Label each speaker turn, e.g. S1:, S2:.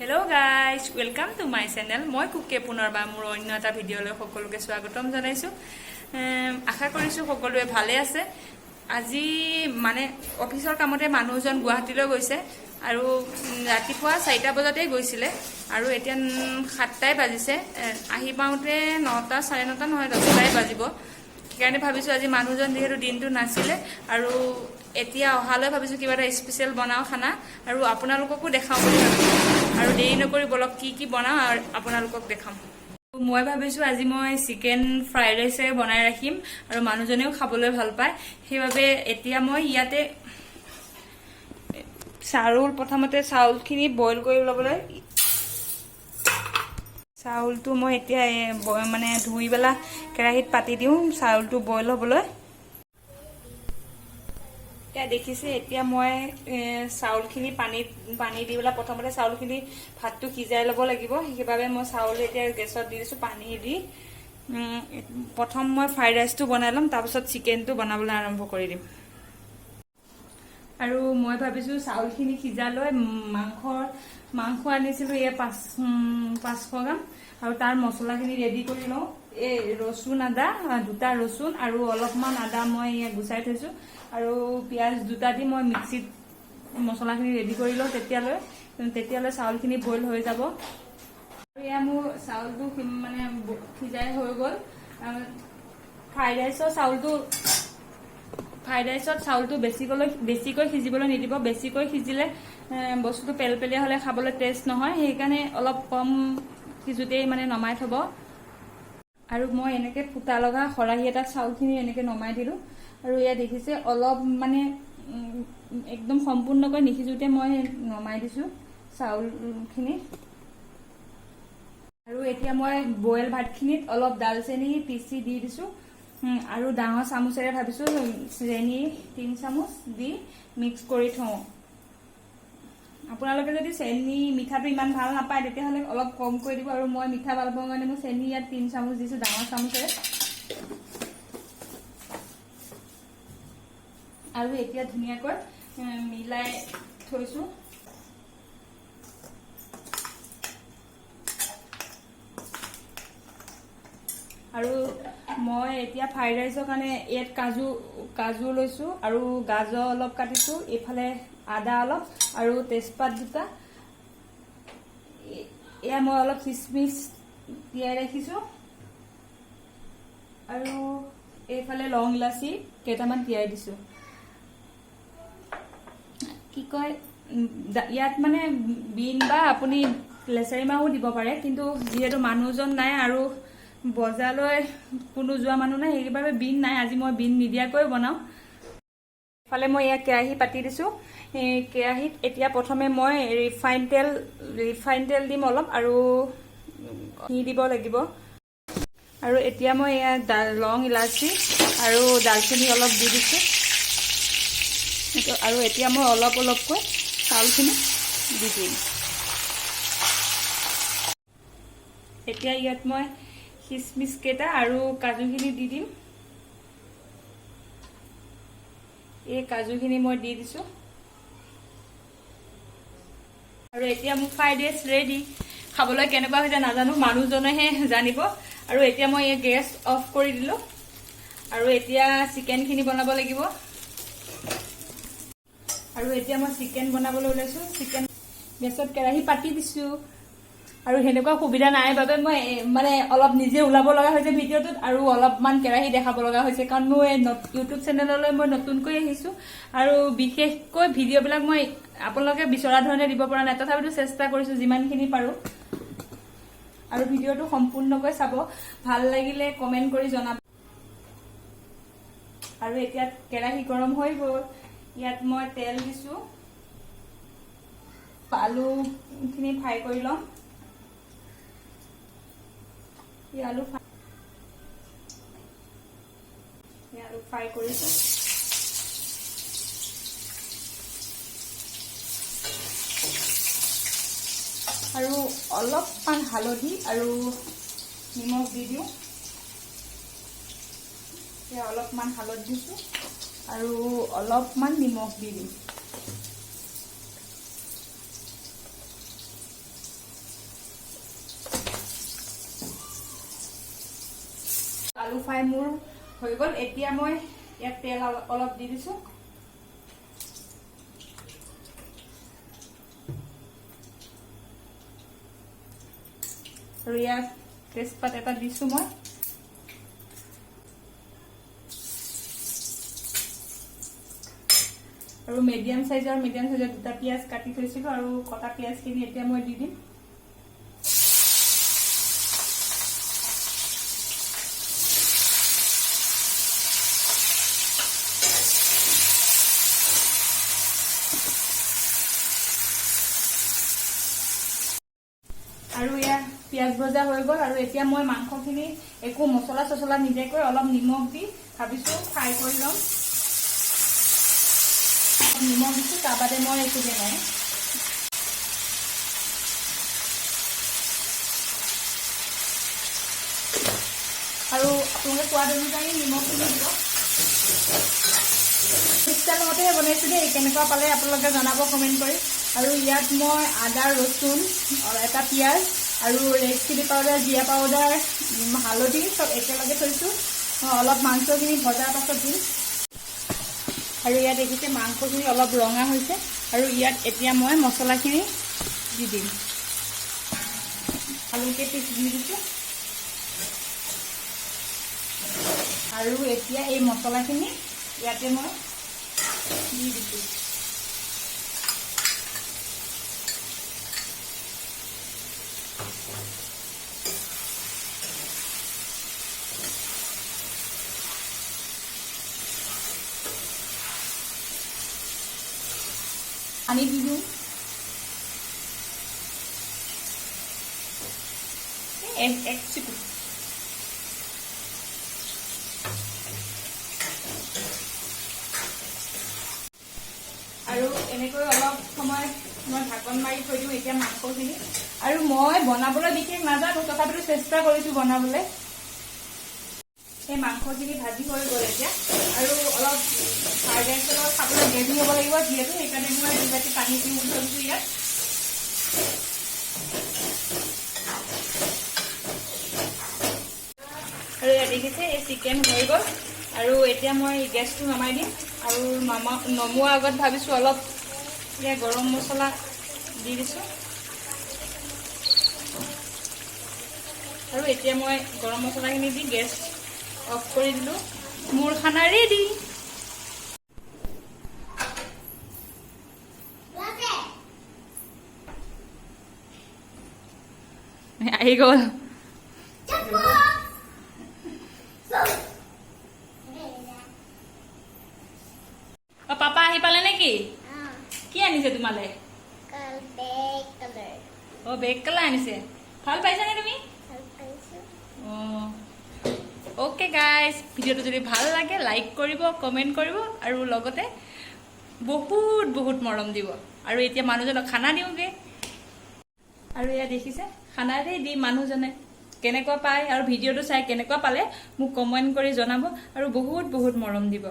S1: Hello guys, welcome to my channel. মই কুকি পুনৰবাৰ মোৰ অন্য এটা ভিডিঅ'লৈ সকলোকে স্বাগতম জনাইছো। আশা কৰিছো সকলোৱে ভালে আছে। আজি মানে অফিচৰ কামতে মানুহজন গুৱাহাটীলৈ গৈছে আৰু ৰাতিপুৱা 4টা বজাতে গৈছিলে আৰু এতিয়া 7টাই বাজিছে। আহি পাওঁতে 9টা 9:30 নহয় 10টাই বাজিব। সেইকাৰণে ভাবিছো আজি মানুহজন যেহেতু দিনটো নাছিলে আৰু এতিয়া অহালৈ ভাবিছো কিবা এটা স্পেশাল বনাও খানা আৰু আপোনালোককো দেখাও বুলি ভাবিছো আৰু দেৰি নকৰি বলক কি বনাও আৰু আপোনালোকক দেখাম। মই ভাবিছো আজি মই চিকেন ফ্ৰাইড ৰাইস বনাই ৰাখিম আৰু মানুহজনেও খাবলৈ ভাল পায়। সেইবাবে এতিয়া মই ইয়াতে প্ৰথমতে চাউলখিনি বইল কৰি ল'বলৈ চাউলটো মই এতিয়া মানে ধুই বেলা কেৰাহীত পাতি দিওঁ চাউলটো বইল হ'বলৈ। এতিয়া দেখিছে এতিয়া মই চাউলখিনি পানী দি বেলা প্ৰথমতে চাউলখিনি ভাতটো সিজাই ল'ব লাগিব। সেইবাবে মই চাউল এতিয়া গেছত দি দিছো পানী দি। প্ৰথম মই ফ্ৰাইড ৰাইসটো বনাই ল'ম, তাৰপিছত চিকেনটো বনাবলৈ আৰম্ভ কৰি দিম। আৰু মই ভাবিছো চাউলখিনি সিজালৈ মাংস আনিছিলো 500 গ্ৰাম আৰু তাৰ মছলাখিনি ৰেডি কৰি লওঁ। ৰসুন আদা 2টা ৰসুন আৰু অলপমান আদা মই গুচাই থৈছো আৰু পিয়াজ 2টা দি মই মিক্সিত মছলাখিনি ৰেডি কৰি লওঁ। তেতিয়ালৈ চাউলখিনি বইল হৈ যাব। আৰু এয়া মোৰ চাউলটো মানে সিজাই হৈ গ'ল। ফ্ৰাইড ৰাইচত চাউলটো বেছিকৈ সিজিবলৈ নিদিব। বেছিকৈ সিজিলে বস্তুটো পেলপেলীয়া হ'লে খাবলৈ টেষ্ট নহয়। সেইকাৰণে অলপ কম সিজোতেই মানে নমাই থব। আৰু মই এনেকে ফুটা লগা খৰাহী এটাত চাউলখিনি এনেকে নমাই দিলো আৰু এয়া দেখিছে অলপ মানে একদম সম্পূৰ্ণকৈ নিসিজোতে মই নমাই দিছো চাউলখিনি। আৰু এতিয়া মই বইল ভাতখিনিত অলপ দালচেনি পিচি দি দিছো আৰু ডাঙৰ চামুচেৰে ভাবিছো চেনি 3 চামুচ দি মিক্স কৰি থওঁ। আপোনালোকে যদি চেনি মিঠাটো ইমান ভাল নাপায় তেতিয়াহ'লে অলপ কম কৰি দিব আৰু মই মিঠা ভাল পাওঁ কাৰণে মই চেনি ইয়াত 3 চামুচ দিছো ডাঙৰ চামুচেৰে। আৰু এতিয়া ধুনীয়াকৈ মিলাই থৈছো। আৰু মই এতিয়া ফ্ৰাইড ৰাইসৰ কাৰণে ইয়াত কাজু লৈছো আৰু গাজৰ অলপ কাটিছো, এইফালে আদা অলপ আৰু তেজপাত 2টা। এয়া মই অলপ কিচমিচ তিয়াই ৰাখিছো আৰু এইফালে লং ইলাচি কেইটামান তিয়াই দিছো। কি কয় ইয়াত মানে বিন বা আপুনি লেচাৰী মাহো দিব পাৰে, কিন্তু যিহেতু মানুহজন নাই আৰু বজাৰলৈ কোনো যোৱা মানুহ নাই সেইবাবে বিন নাই। আজি মই বিন নিদিয়াকৈ বনাও। ফালে মই ইয়াত কেৰাহী পাতি দিছো। কেৰাহীত এতিয়া প্ৰথমে মই ৰিফাইন তেল দিম অলপ আৰু ঘি দিব লাগিব। আৰু এতিয়া মই ইয়াত লং ইলাচি আৰু দালচেনি অলপ দি দিছো আৰু এতিয়া মই অলপকৈ চাউলখিনি দি দিম। এতিয়া ইয়াত মই কিচমিচ কেইটা আৰু কাজুখিনি দি দিম। এই কাজুখিনি মই দি দিছো আৰু এতিয়া মোৰ ফ্ৰাইড ৰাইচ ৰেডি। খাবলৈ কেনেকুৱা হৈছে নাজানো, মানুহজনেহে জানিব। আৰু এতিয়া মই এই গেছ অফ কৰি দিলো আৰু এতিয়া চিকেনখিনি বনাব লাগিব। আৰু এতিয়া মই চিকেন বনাবলৈ ওলাইছো। চিকেন গেছত কেৰাহী পাতি দিছো আৰু সেনেকুৱা সুবিধা নাই বাবে মই মানে অলপ নিজে ওলাব লগা হৈছে ভিডিঅ'টোত আৰু অলপমান কেৰাহী দেখাব লগা হৈছে, কাৰণ মোৰ ইউটিউব চেনেললৈ মই নতুনকৈ আহিছো আৰু বিশেষকৈ ভিডিঅ'বিলাক মই আপোনালোকে বিচৰা ধৰণে দিব পৰা নাই। তথাপিতো চেষ্টা কৰিছো যিমানখিনি পাৰো। আৰু ভিডিঅ'টো সম্পূৰ্ণকৈ চাব, ভাল লাগিলে কমেন্ট কৰি জনাব। আৰু এতিয়া কেৰাহী গৰম হৈ গ'ল। ইয়াত মই তেল দিছো, আলুখিনি ফ্ৰাই কৰি লম। আলু ফ্ৰাই কৰিছো আৰু অলপমান হালধি আৰু নিমখ দি দিওঁ। অলপমান হালধি দিছো আৰু অলপমান নিমখ দি দিম। আলু ফ্ৰাই মোৰ হৈ গ'ল। এতিয়া মই ইয়াত তেল অলপ দি দিছো। আৰু ইয়াত তেজপাত এটা দিছো মই। আৰু মিডিয়াম সাইজৰ দুটা পিয়াজ কাটি থৈছিলো আৰু কটা পিয়াজখিনি এতিয়া মই দি দিম। আৰু ইয়াত পিয়াজ ভজা হৈ গ'ল আৰু এতিয়া মই মাংসখিনি একো মছলা চছলা নিদিয়াকৈ অলপ নিমখ দি ভাবিছো ফ্ৰাই কৰি ল'ম। নিমখ দিছো, তাৰ বাদে মই একো দিয়া নাই। আৰু আপোনালোকে সোৱাদ অনুযায়ী নিমখখিনি দিব। ষ্টাইল মতেহে বনাইছো দেই, কেনেকুৱা পালে আপোনালোকে জনাব কমেণ্ট কৰি। আৰু ইয়াত মই আদা ৰচুন এটা পিঁয়াজ আৰু ৰেড চিলি পাউডাৰ, জিৰা পাউডাৰ, হালধি চব একেলগে থৈছো। অলপ মাংসখিনি ভজাৰ পাছত দিম। আৰু ইয়াত দেখিছে মাংসখিনি অলপ ৰঙা হৈছে আৰু ইয়াত এতিয়া মই মছলাখিনি দি দিম। আলুকে পিচ দি দিছো আৰু এতিয়া এই মছলাখিনি ইয়াতে মই দি দিছো। পানী দি দিওঁ। এক চিকুট। আৰু এনেকৈ অলপ সময় মই ঢাকন মাৰি থৈ দিওঁ এতিয়া মাংসখিনি। আৰু মই বনাবলৈ বিশেষ নাজানো, তথাপিতো চেষ্টা কৰিছো বনাবলৈ। এই মাংসখিনি ভাজি হৈ গ'ল এতিয়া। আৰু অলপ ফ্ৰাইড ৰাইচৰ লগত খাবলৈ গ্ৰেভি হ'ব লাগিব, যিহেতু সেইকাৰণে মই 2 বাটি পানী দি থৈছো ইয়াত। আৰু ইয়াত দেখিছে এই চিকেন হৈ গ'ল। আৰু এতিয়া মই গেছটো নমাই দিম। আৰু নমোৱাৰ আগত ভাবিছো অলপ ইয়াত গৰম মছলা দি দিছো। আৰু এতিয়া মই গৰম মছলাখিনি দি গেছ অফ কৰি দিলো। মোৰ খানা ৰেডি। আহি গ'ল। পাপা আহি পালে নেকি? কি আনিছে তোমালে? বেগ কালাৰ আনিছে। ভাল পাইছানে তুমি? ওকে গাইজ, ভিডিঅ'টো যদি ভাল লাগে লাইক কৰিব, কমেণ্ট কৰিব আৰু লগতে বহুত বহুত মৰম দিব। আৰু এতিয়া মানুহজনক খানা দিওঁগে। আৰু এয়া দেখিছে খানাৰে দি মানুহজনে কেনেকুৱা পায় আৰু ভিডিঅ'টো চাই কেনেকুৱা পালে মোক কমেণ্ট কৰি জনাব আৰু বহুত বহুত মৰম দিব।